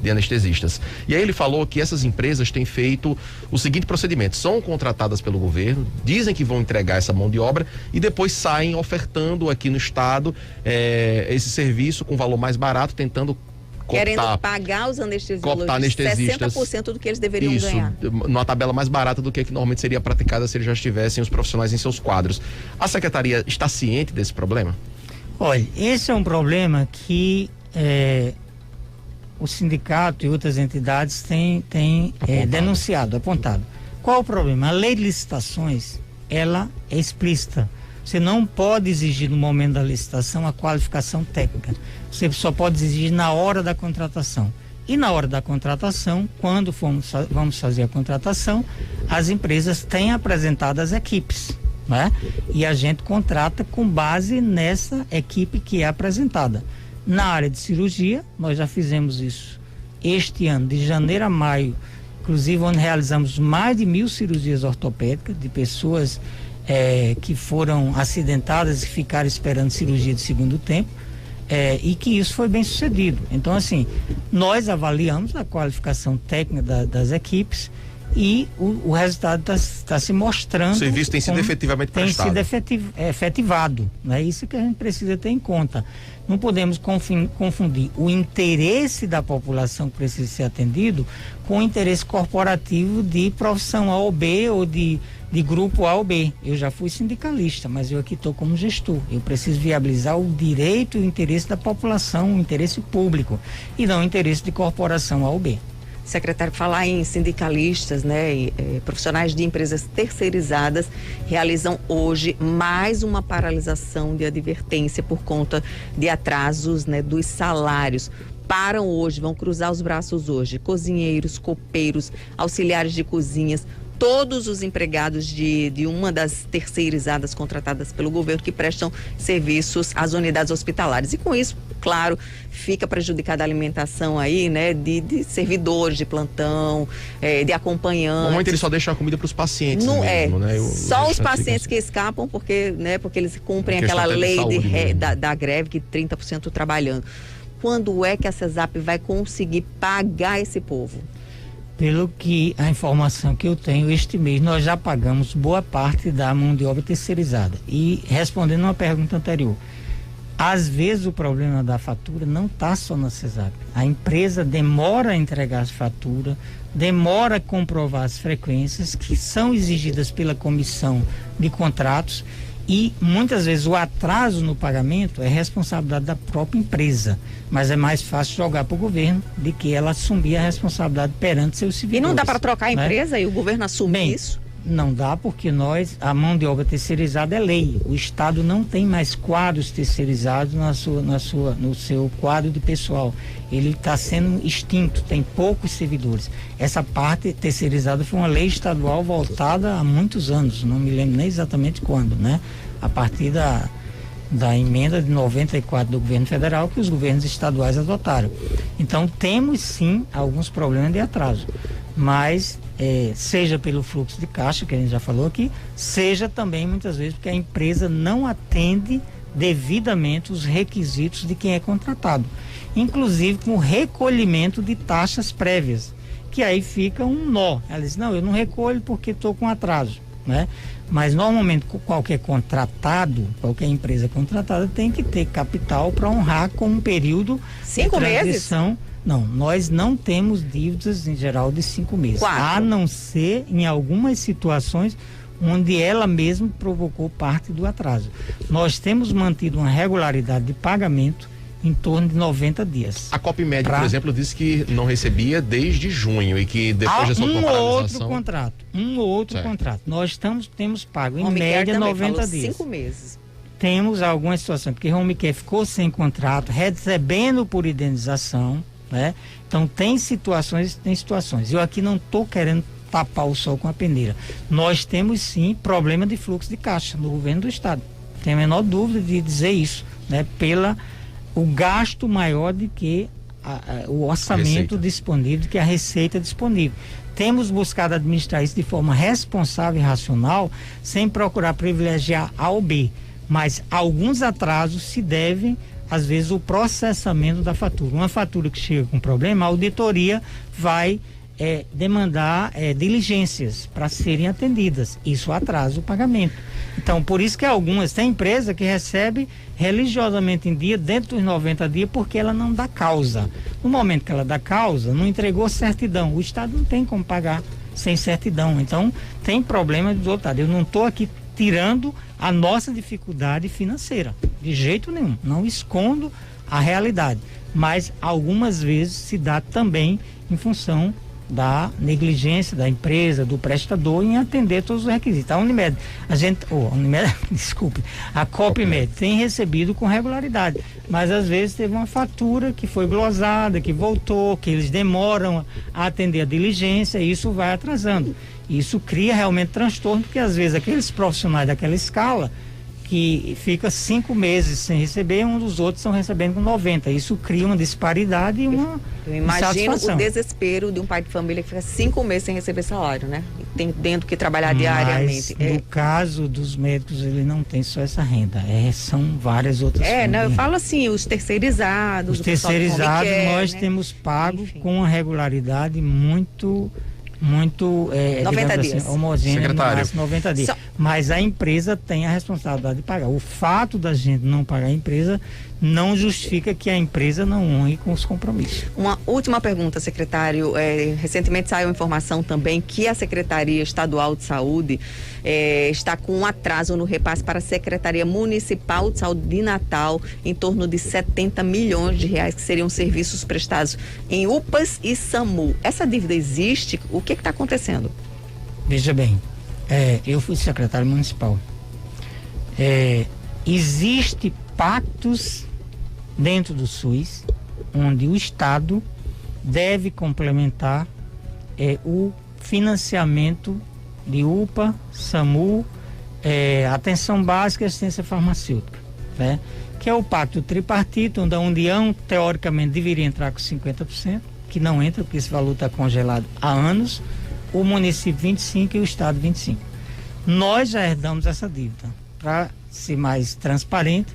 anestesistas. E aí ele falou que essas empresas têm feito o seguinte procedimento: são contratadas pelo governo, dizem que vão entregar essa mão de obra e depois saem ofertando aqui no estado esse serviço com valor mais barato, tentando querendo pagar os anestesiologistas 60% do que eles deveriam ganhar. Numa tabela mais barata do que normalmente seria praticada se eles já estivessem os profissionais em seus quadros. A secretaria está ciente desse problema? Olha, esse é um problema que o sindicato e outras entidades têm denunciado, apontado. Qual o problema? A lei de licitações, ela é explícita. Você não pode exigir no momento da licitação a qualificação técnica. Você só pode exigir na hora da contratação. E na hora da contratação, quando vamos fazer a contratação, as empresas têm apresentado as equipes, né? E a gente contrata com base nessa equipe que é apresentada. Na área de cirurgia, nós já fizemos isso este ano, de janeiro a maio, inclusive onde realizamos mais de 1.000 cirurgias ortopédicas de pessoas que foram acidentadas e ficaram esperando cirurgia de segundo tempo, e que isso foi bem sucedido. Então, assim, nós avaliamos a qualificação técnica das equipes e o resultado está se mostrando. O serviço tem sido efetivamente prestado. Tem sido efetivado. É isso que a gente precisa ter em conta. Não podemos confundir o interesse da população que precisa ser atendido com o interesse corporativo de profissão A ou B ou de grupo A ou B. Eu já fui sindicalista, mas eu aqui estou como gestor. Eu preciso viabilizar o direito e o interesse da população, o interesse público, e não o interesse de corporação A ou B. Secretário, falar em sindicalistas, né, profissionais de empresas terceirizadas realizam hoje mais uma paralisação de advertência por conta de atrasos, né, dos salários. Param hoje, vão cruzar os braços hoje, cozinheiros, copeiros, auxiliares de cozinhas, todos os empregados de uma das terceirizadas contratadas pelo governo que prestam serviços às unidades hospitalares. E com isso, claro, fica prejudicada a alimentação aí, né, de servidores de plantão, de acompanhantes. Normalmente eles só deixam a comida para os pacientes mesmo, né? Só os pacientes que escapam porque eles cumprem aquela lei da greve, que 30% trabalhando. Quando é que a CESAP vai conseguir pagar esse povo? Pelo que a informação que eu tenho, este mês nós já pagamos boa parte da mão de obra terceirizada. E respondendo uma pergunta anterior, às vezes o problema da fatura não está só na CESAP. A empresa demora a entregar as faturas, demora a comprovar as frequências que são exigidas pela comissão de contratos, e muitas vezes o atraso no pagamento é responsabilidade da própria empresa, mas é mais fácil jogar para o governo do que ela assumir a responsabilidade perante seus servidores. E não dá para trocar a empresa e o governo assumir isso? Não dá, porque a mão de obra terceirizada é lei. O Estado não tem mais quadros terceirizados no seu quadro de pessoal. Ele está sendo extinto, tem poucos servidores. Essa parte terceirizada foi uma lei estadual voltada há muitos anos, não me lembro nem exatamente quando, né? A partir da emenda de 94 do governo federal, que os governos estaduais adotaram. Então temos sim alguns problemas de atraso, mas seja pelo fluxo de caixa, que a gente já falou aqui, seja também muitas vezes porque a empresa não atende devidamente os requisitos de quem é contratado, inclusive com o recolhimento de taxas prévias, que aí fica um nó. Ela diz, não, eu não recolho porque estou com atraso, né? Mas normalmente qualquer contratado, qualquer empresa contratada tem que ter capital para honrar com um período 5 de meses? transição. Não, nós não temos dívidas em geral de 5 meses. 4. A não ser em algumas situações onde ela mesma provocou parte do atraso. Nós temos mantido uma regularidade de pagamento em torno de 90 dias. A Copmed, por exemplo, disse que não recebia desde junho e que depois da sua paralisação... Um ou outro contrato. Nós temos pago em média 90 dias. 5 meses. Temos algumas situações, porque Home Care ficou sem contrato, recebendo por indenização, né? Então tem situações. Eu aqui não estou querendo tapar o sol com a peneira. Nós temos sim problema de fluxo de caixa no governo do estado. Tenho a menor dúvida de dizer isso, né? O gasto maior do que o orçamento disponível, do que a receita disponível. Temos buscado administrar isso de forma responsável e racional, sem procurar privilegiar A ou B, mas alguns atrasos se devem, às vezes, ao processamento da fatura. Uma fatura que chega com problema, a auditoria vai demandar diligências para serem atendidas. Isso atrasa o pagamento. Então, por isso que tem empresa que recebe religiosamente em dia, dentro dos 90 dias, porque ela não dá causa. No momento que ela dá causa, não entregou certidão. O Estado não tem como pagar sem certidão. Então, tem problema do outro lado. Eu não estou aqui tirando a nossa dificuldade financeira, de jeito nenhum. Não escondo a realidade. Mas, algumas vezes, se dá também em função da negligência da empresa, do prestador em atender todos os requisitos. A Unimed, a Copmed tem recebido com regularidade, mas às vezes teve uma fatura que foi glosada, que voltou, que eles demoram a atender a diligência e isso vai atrasando. Isso cria realmente transtorno, porque às vezes aqueles profissionais daquela escala que fica 5 meses sem receber, um dos outros estão recebendo com 90. Isso cria uma disparidade e uma Eu imagino insatisfação. O desespero de um pai de família que fica 5 meses sem receber salário, né? Tendo que trabalhar diariamente. No caso dos médicos, ele não tem só essa renda, são várias outras eu falo assim, os terceirizados. Os terceirizados nós né? temos pago Enfim. com uma regularidade muito 90 dias. Assim, homogênea, no Secretário. máximo 90 dias. Mas a empresa tem a responsabilidade de pagar. O fato da gente não pagar a empresa não justifica que a empresa não honre com os compromissos. Uma última pergunta, secretário. Recentemente saiu informação também que a Secretaria Estadual de Saúde está com um atraso no repasse para a Secretaria Municipal de Saúde de Natal, em torno de 70 milhões de reais, que seriam serviços prestados em UPAs e SAMU. Essa dívida existe? O que está acontecendo? Veja bem, eu fui secretário municipal. Existe pactos dentro do SUS, onde o Estado deve complementar o financiamento de UPA, SAMU, atenção básica e assistência farmacêutica, né? Que é o pacto tripartito, onde a União, teoricamente, deveria entrar com 50%, que não entra, porque esse valor está congelado há anos, o município 25% e o Estado 25%. Nós já herdamos essa dívida. Para ser mais transparente,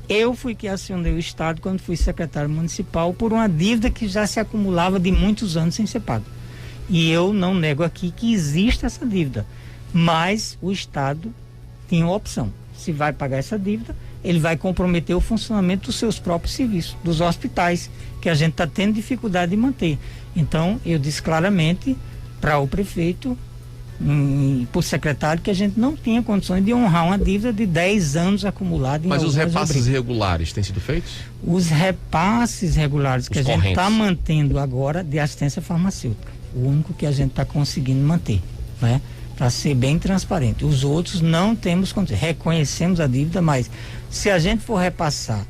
eu fui que acionei o Estado quando fui secretário municipal por uma dívida que já se acumulava de muitos anos sem ser paga. E eu não nego aqui que existe essa dívida, mas o Estado tinha uma opção. Se vai pagar essa dívida, ele vai comprometer o funcionamento dos seus próprios serviços, dos hospitais, que a gente está tendo dificuldade de manter. Então, eu disse claramente para o prefeito, por secretário, que a gente não tinha condições de honrar uma dívida de 10 anos acumulada em Mas os repasses rubricas. Regulares têm sido feitos? Os repasses regulares que a gente está mantendo agora de assistência farmacêutica, o único que a gente está conseguindo manter, né? para ser bem transparente. Os outros não temos condições. Reconhecemos a dívida, mas se a gente for repassar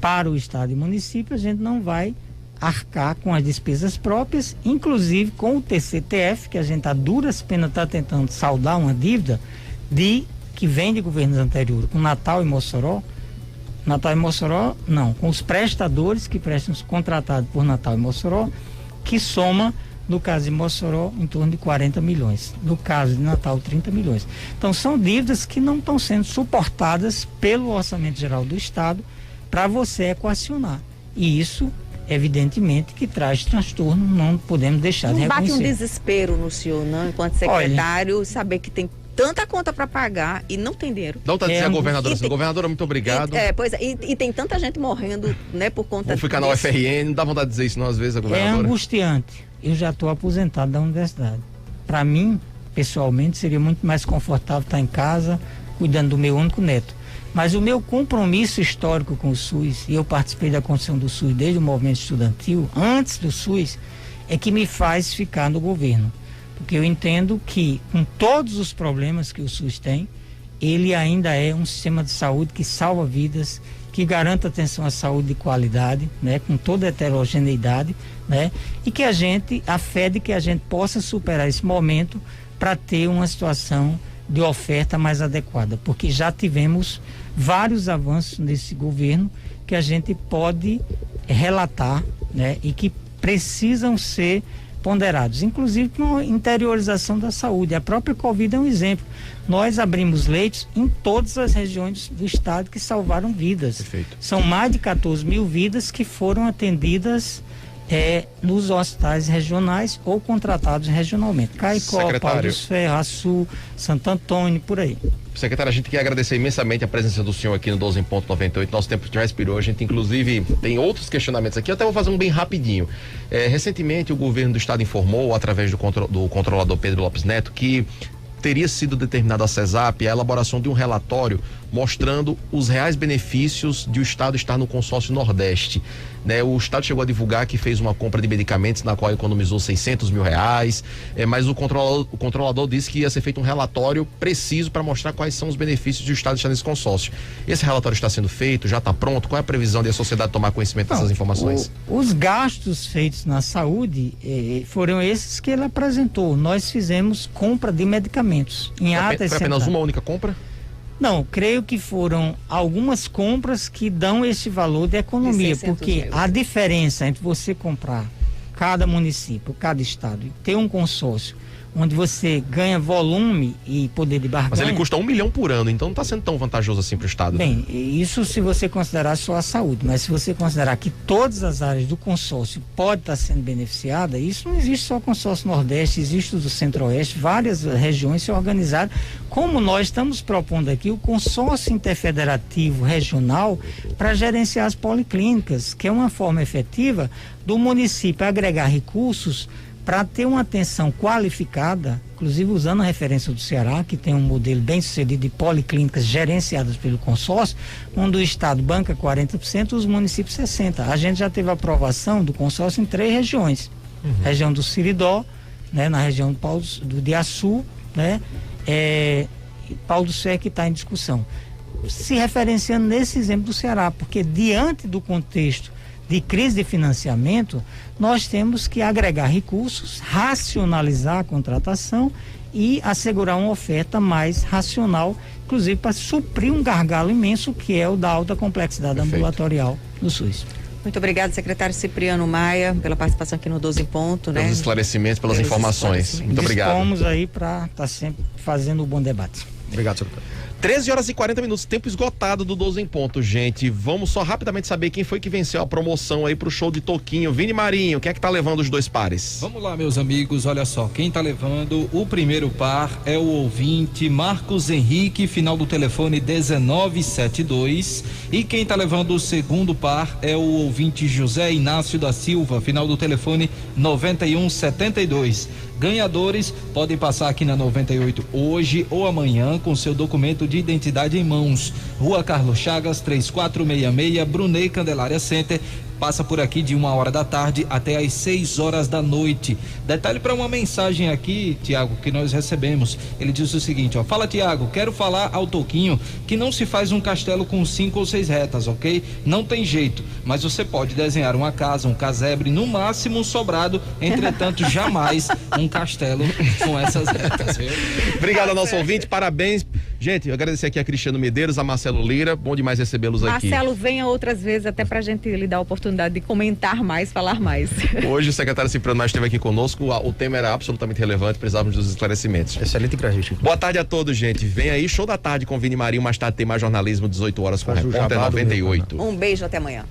para o Estado e município, a gente não vai arcar com as despesas próprias, inclusive com o TCTF, que a gente a duras penas está tentando saldar uma dívida que vem de governos anteriores, com Natal e Mossoró. Natal e Mossoró, não, com os prestadores que prestam contratados por Natal e Mossoró, que soma, no caso de Mossoró, em torno de 40 milhões. No caso de Natal, 30 milhões. Então, são dívidas que não estão sendo suportadas pelo Orçamento Geral do Estado para você equacionar. E isso, evidentemente, que traz transtorno, não podemos deixar de reconhecer. Não bate um desespero no senhor, não, enquanto secretário, saber que tem tanta conta para pagar e não tem dinheiro. Dá vontade de dizer a governadora assim, governadora, muito obrigado. E tem tanta gente morrendo, né, por conta disso. Vou ficar na UFRN, não dá vontade de dizer isso não, às vezes, a governadora. É angustiante. Eu já estou aposentado da universidade. Para mim, pessoalmente, seria muito mais confortável estar em casa, cuidando do meu único neto. Mas o meu compromisso histórico com o SUS, e eu participei da construção do SUS desde o movimento estudantil, antes do SUS, é que me faz ficar no governo. Porque eu entendo que, com todos os problemas que o SUS tem, ele ainda é um sistema de saúde que salva vidas, que garante atenção à saúde de qualidade, né, com toda a heterogeneidade, né, e que a fé de que a gente possa superar esse momento para ter uma situação de oferta mais adequada, porque já tivemos vários avanços nesse governo que a gente pode relatar, né, e que precisam ser ponderados, inclusive com a interiorização da saúde. A própria Covid é um exemplo. Nós abrimos leitos em todas as regiões do estado que salvaram vidas. Perfeito. São mais de 14 mil vidas que foram atendidas nos hospitais regionais ou contratados regionalmente. Caicó, Pau dos Ferros, Açu, Santo Antônio, por aí. Secretário, a gente quer agradecer imensamente a presença do senhor aqui no 12 em ponto 98. Nosso tempo já expirou. A gente, inclusive, tem outros questionamentos aqui. Eu até vou fazer um bem rapidinho. Recentemente, o governo do estado informou, através do controlador Pedro Lopes Neto, que teria sido determinada a CESAP a elaboração de um relatório mostrando os reais benefícios de o Estado estar no consórcio Nordeste. Né? O Estado chegou a divulgar que fez uma compra de medicamentos na qual economizou 600 mil reais, mas o controlador disse que ia ser feito um relatório preciso para mostrar quais são os benefícios de o Estado estar nesse consórcio. Esse relatório está sendo feito, já está pronto? Qual é a previsão de a sociedade tomar conhecimento dessas informações? Os gastos feitos na saúde foram esses que ele apresentou. Nós fizemos compra de medicamentos em ata. Foi apenas uma única compra? Não, creio que foram algumas compras que dão esse valor de economia, porque a diferença entre você comprar cada município, cada estado e ter um consórcio onde você ganha volume e poder de barganha. Mas ele custa 1 milhão por ano, então não está sendo tão vantajoso assim para o estado. Bem, isso se você considerar só a saúde, mas se você considerar que todas as áreas do consórcio podem estar sendo beneficiadas, isso não existe só o consórcio Nordeste, existe o do Centro-Oeste, várias regiões se organizaram, como nós estamos propondo aqui o consórcio interfederativo regional para gerenciar as policlínicas, que é uma forma efetiva do município agregar recursos para ter uma atenção qualificada, inclusive usando a referência do Ceará, que tem um modelo bem sucedido de policlínicas gerenciadas pelo consórcio, onde o Estado banca 40%, os municípios 60%. A gente já teve a aprovação do consórcio em 3 regiões. Região do Siridó, né, na região de Açu, né, Pau do Ferro, que está em discussão. Se referenciando nesse exemplo do Ceará, porque diante do contexto de crise de financiamento, nós temos que agregar recursos, racionalizar a contratação e assegurar uma oferta mais racional, inclusive para suprir um gargalo imenso que é o da alta complexidade ambulatorial no SUS. Muito obrigado, secretário Cipriano Maia, pela participação aqui no 12 em ponto, né? Pelos esclarecimentos, pelas informações. Muito obrigado. Estamos aí para estar sempre fazendo um bom debate. Obrigado, secretário. 13h40, tempo esgotado do 12 em ponto, gente. Vamos só rapidamente saber quem foi que venceu a promoção aí pro show de Toquinho. Vini Marinho, quem é que tá levando os 2 pares? Vamos lá, meus amigos, olha só, quem tá levando o primeiro par é o ouvinte Marcos Henrique, final do telefone 1972, e quem tá levando o segundo par é o ouvinte José Inácio da Silva, final do telefone 9172. Ganhadores podem passar aqui na 98 hoje ou amanhã com seu documento de identidade em mãos. Rua Carlos Chagas, 3466, Brunei Candelária Center, passa por aqui de 1h da tarde até às 6h da noite. Detalhe para uma mensagem aqui, Tiago, que nós recebemos. Ele diz o seguinte, ó: fala, Tiago, quero falar ao Toquinho que não se faz um castelo com 5 ou 6 retas, ok? Não tem jeito, mas você pode desenhar uma casa, um casebre, no máximo um sobrado, entretanto jamais um castelo com essas retas, viu? Obrigado ao nosso ouvinte, parabéns. Gente, eu agradecer aqui a Cristiano Medeiros, a Marcelo Lira, bom demais recebê-los aqui. Marcelo, venha outras vezes até pra gente lhe dar a oportunidade de comentar mais, falar mais. Hoje o secretário Cipriano esteve aqui conosco, o tema era absolutamente relevante, precisávamos dos esclarecimentos. Excelente pra gente. Boa tarde a todos, gente. Vem aí, show da tarde com Vini Marinho, mais tarde tem mais jornalismo, 18 horas com o Repórter 98. Um beijo, até amanhã.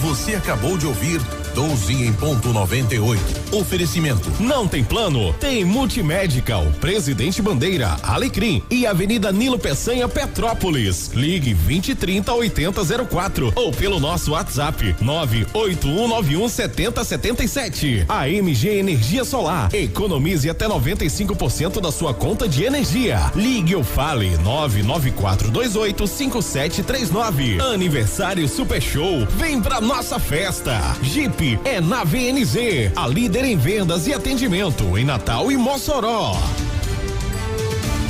Você acabou de ouvir 12 em ponto 98. Oferecimento. Não tem plano? Tem Multimedical, Presidente Bandeira, Alecrim e Avenida Nilo Peçanha, Petrópolis. Ligue 2030-8004 ou pelo nosso WhatsApp 981917077. A MG Energia Solar. Economize até 95% da sua conta de energia. Ligue ou fale 994285739. Aniversário Super Show. Vem pra nossa festa. Jeep é na VNZ, a líder em vendas e atendimento em Natal e Mossoró.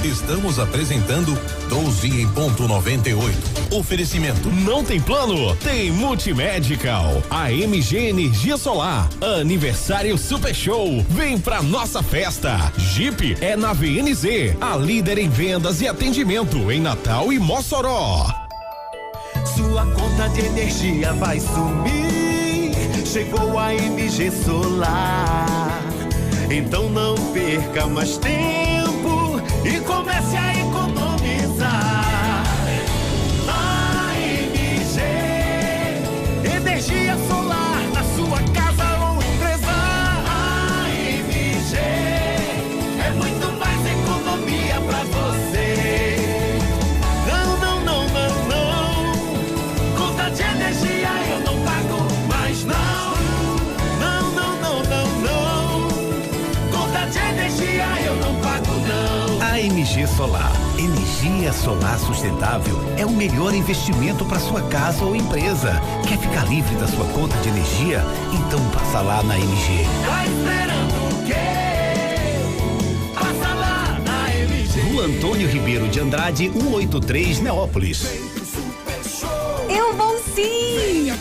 Estamos apresentando 12 em ponto 98. Oferecimento. Não tem plano? Tem Multimedical. A MG Energia Solar. Aniversário Super Show. Vem pra nossa festa. Jeep é na VNZ, a líder em vendas e atendimento em Natal e Mossoró. Sua conta de energia vai sumir. Chegou a MG Solar. Então não perca mais tempo e comece a economizar. A MG Energia Solar na sua casa ou empresa. A MG é muito mais economia pra você. Não, não, não, não, não. Conta de energia eu não pago mais não. Não, não, não, não, não. Conta de energia eu não pago não. A MG Solar, energia solar sustentável, é o melhor investimento para sua casa ou empresa. Quer ficar livre da sua conta de energia? Então passa lá na MG. Tá esperando o quê? Passa lá na MG. Rua Antônio Ribeiro de Andrade, 183, Neópolis. Eu vou sim!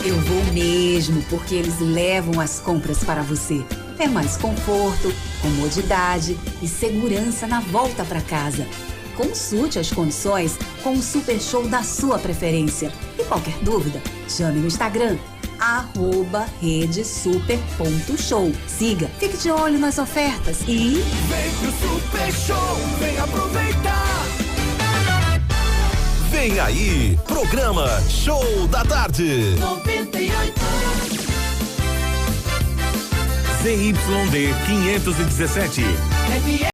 Eu vou mesmo, porque eles levam as compras para você. É mais conforto, comodidade e segurança na volta para casa. Consulte as condições com o Super Show da sua preferência. E qualquer dúvida, chame no Instagram, @redesuper.show. Siga, fique de olho nas ofertas e... Vem pro Super Show, vem aproveitar! Vem aí, programa Show da Tarde. 98. ZYD 517.